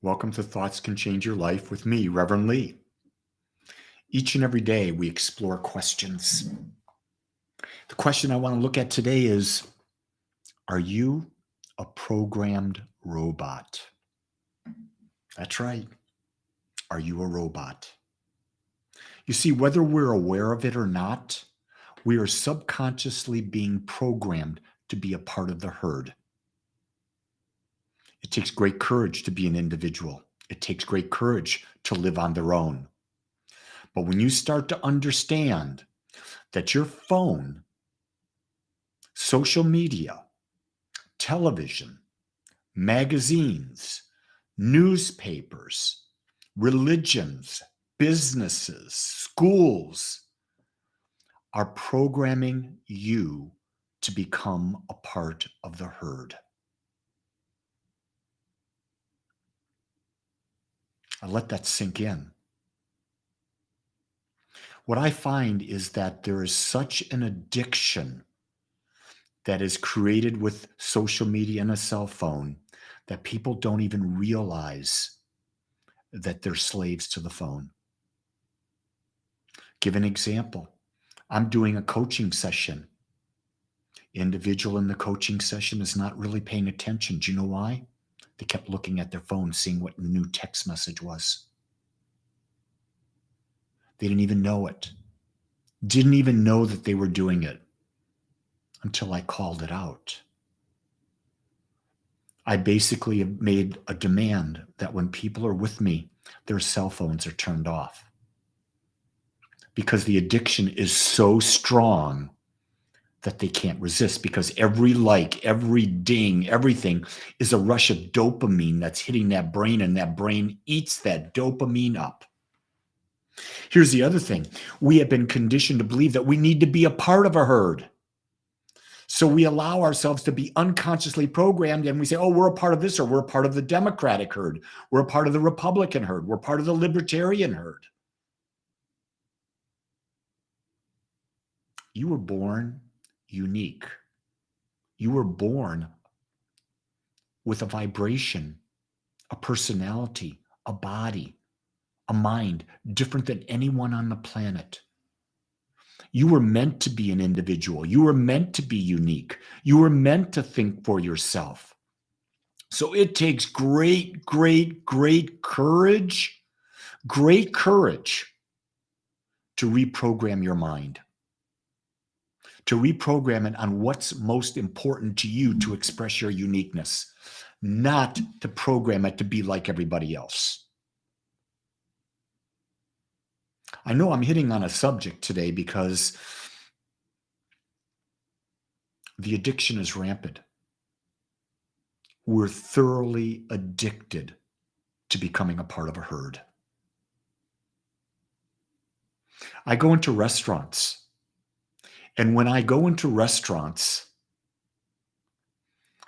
Welcome to Thoughts Can Change Your Life with me, Rev Lee. Each and every day we explore questions. The question I want to look at today is, are you a programmed robot? That's right. Are you a robot? You see, whether we're aware of it or not, we are subconsciously being programmed to be a part of the herd. It takes great courage to be an individual. It takes great courage to live on their own. But when you start to understand that your phone, social media, television, magazines, newspapers, religions, businesses, schools are programming you to become a part of the herd. I let that sink in. What I find is that there is such an addiction that is created with social media and a cell phone that people don't even realize that they're slaves to the phone. Give an example. I'm doing a coaching session. Individual in the coaching session is not really paying attention. Do you know why? They kept looking at their phone, seeing what the new text message was. They didn't even know it. Didn't even know that they were doing it until I called it out. I basically have made a demand that when people are with me, their cell phones are turned off. Because the addiction is so strong that they can't resist, because every like, every ding, everything is a rush of dopamine that's hitting that brain, and that brain eats that dopamine up. Here's the other thing. We have been conditioned to believe that we need to be a part of a herd. So we allow ourselves to be unconsciously programmed, and we say, oh, we're a part of this, or we're a part of the Democratic herd. We're a part of the Republican herd. We're part of the Libertarian herd. You were born unique. You were born with a vibration, a personality, a body, a mind different than anyone on the planet. You were meant to be an individual. You were meant to be unique. You were meant to think for yourself. So it takes great courage to reprogram your mind, to reprogram it on what's most important to you to express your uniqueness, not to program it to be like everybody else. I know I'm hitting on a subject today because the addiction is rampant. We're thoroughly addicted to becoming a part of a herd. I go into restaurants, and when I go into restaurants,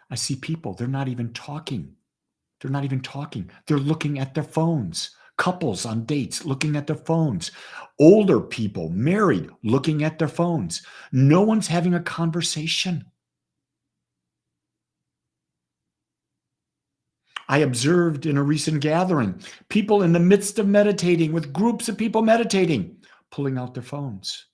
I see people, they're not even talking. They're not even talking. They're looking at their phones. Couples on dates looking at their phones. Older people, married, looking at their phones. No one's having a conversation. I observed in a recent gathering, people in the midst of meditating, with groups of people meditating, pulling out their phones.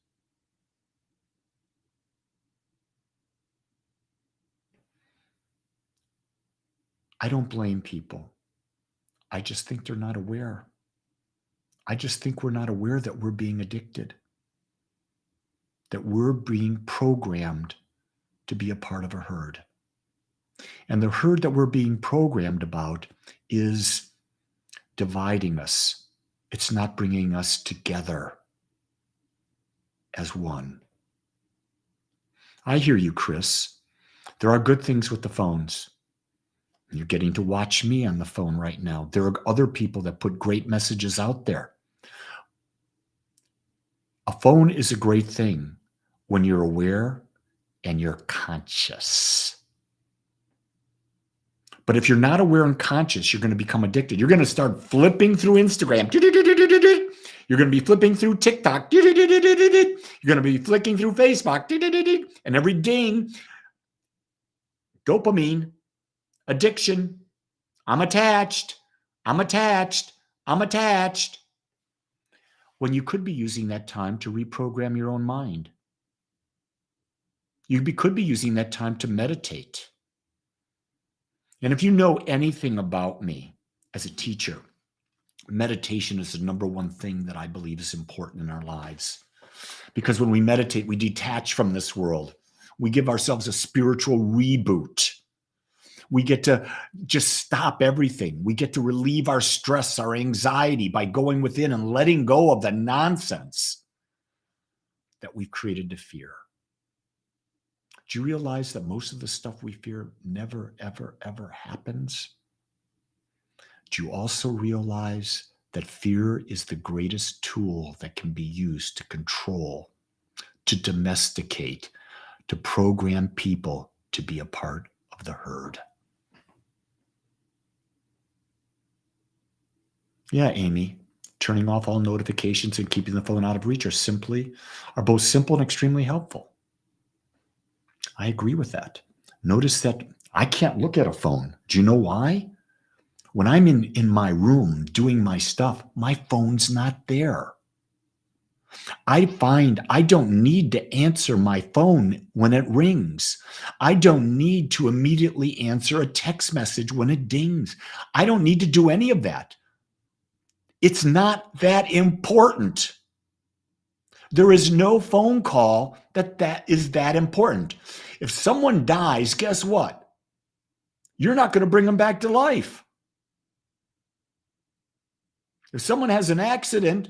I don't blame people. I just think they're not aware. I just think we're not aware that we're being addicted, that we're being programmed to be a part of a herd. And the herd that we're being programmed about is dividing us. It's not bringing us together as one. I hear you, Chris. There are good things with the phones. You're getting to watch me on the phone right now. There are other people that put great messages out there. A phone is a great thing when you're aware and you're conscious. But if you're not aware and conscious, you're going to become addicted. You're going to start flipping through Instagram. You're going to be flipping through TikTok. You're going to be flicking through Facebook. And every ding, dopamine, addiction, I'm attached, I'm attached. I'm attached. When you could be using that time to reprogram your own mind. Could be using that time to meditate. And if you know anything about me as a teacher, meditation is the number one thing that I believe is important in our lives. Because when we meditate, we detach from this world. We give ourselves a spiritual reboot. We get to just stop everything. We get to relieve our stress, our anxiety by going within and letting go of the nonsense that we've created to fear. Do you realize that most of the stuff we fear never, ever, ever happens? Do you also realize that fear is the greatest tool that can be used to control, to domesticate, to program people to be a part of the herd? Yeah, Amy, turning off all notifications and keeping the phone out of reach are both simple and extremely helpful. I agree with that. Notice that I can't look at a phone. Do you know why? When I'm in my room doing my stuff, my phone's not there. I find I don't need to answer my phone when it rings. I don't need to immediately answer a text message when it dings. I don't need to do any of that. It's not that important. There is no phone call that is that important. If someone dies, guess what? You're not going to bring them back to life. If someone has an accident,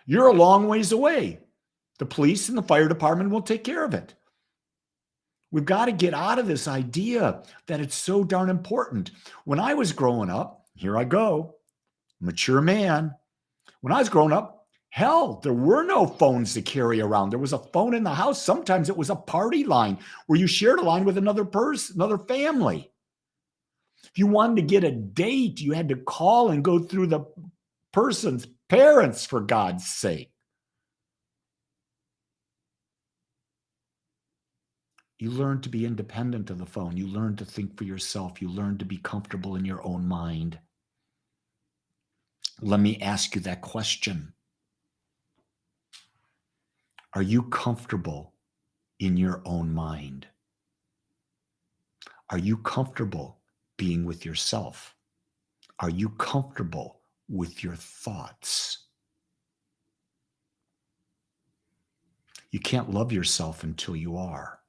you're a long ways away. The police and the fire department will take care of it. We've got to get out of this idea that it's so darn important. When I was growing up, here I go, mature man. When I was growing up, hell, there were no phones to carry around. There was a phone in the house. Sometimes it was a party line where you shared a line with another person, another family. If you wanted to get a date, you had to call and go through the person's parents, for God's sake. You learn to be independent of the phone. You learn to think for yourself. You learn to be comfortable in your own mind. Let me ask you that question. Are you comfortable in your own mind? Are you comfortable being with yourself? Are you comfortable with your thoughts? You can't love yourself until you are.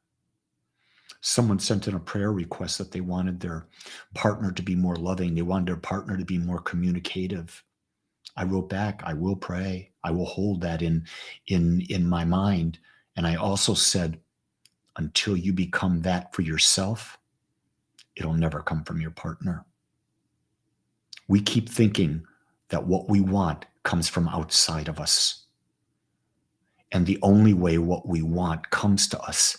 Someone sent in a prayer request that they wanted their partner to be more loving. They wanted their partner to be more communicative. I wrote back, I will pray. I will hold that in my mind. And I also said, until you become that for yourself, it'll never come from your partner. We keep thinking that what we want comes from outside of us. And the only way what we want comes to us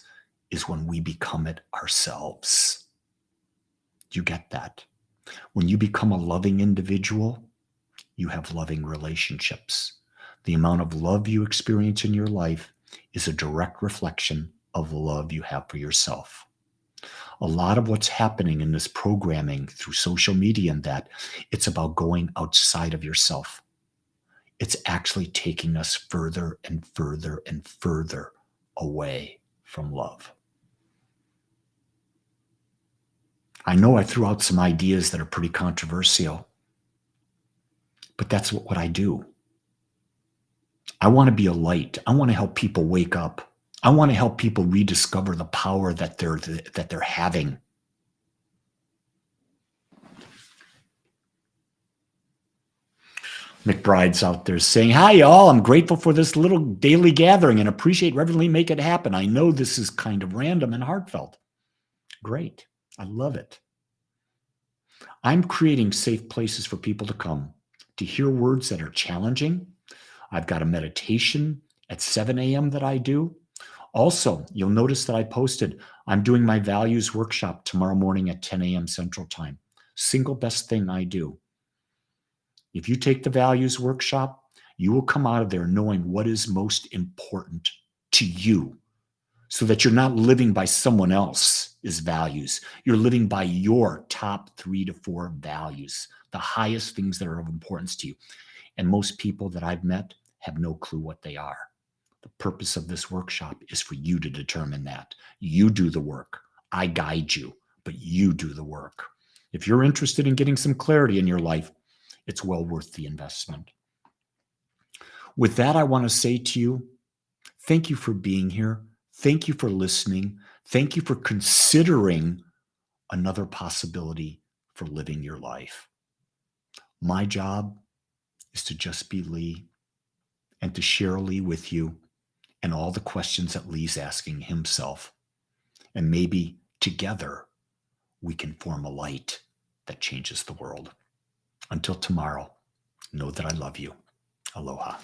is when we become it ourselves. You get that? When you become a loving individual, you have loving relationships. The amount of love you experience in your life is a direct reflection of the love you have for yourself. A lot of what's happening in this programming through social media and that, it's about going outside of yourself. It's actually taking us further and further and further away from love. I know I threw out some ideas that are pretty controversial, but that's what I do. I want to be a light. I want to help people wake up. I want to help people rediscover the power that they're having. McBride's out there saying, hi, y'all. I'm grateful for this little daily gathering and appreciate Rev Lee make it happen. I know this is kind of random and heartfelt. Great. I love it. I'm creating safe places for people to come to hear words that are challenging. I've got a meditation at 7 a.m. that I do. Also, you'll notice that I posted, I'm doing my values workshop tomorrow morning at 10 a.m. Central Time. Single best thing I do. If you take the values workshop, you will come out of there knowing what is most important to you so that you're not living by someone else. is values. You're living by your top 3 to 4 values, the highest things that are of importance to you. And most people that I've met have no clue what they are. The purpose of this workshop is for you to determine that. You do the work. I guide you, but you do the work. If you're interested in getting some clarity in your life, it's well worth the investment. With that, I want to say to you, thank you for being here. Thank you for listening. Thank you for considering another possibility for living your life. My job is to just be Lee and to share Lee with you and all the questions that Lee's asking himself. And maybe together we can form a light that changes the world. Until tomorrow, know that I love you. Aloha.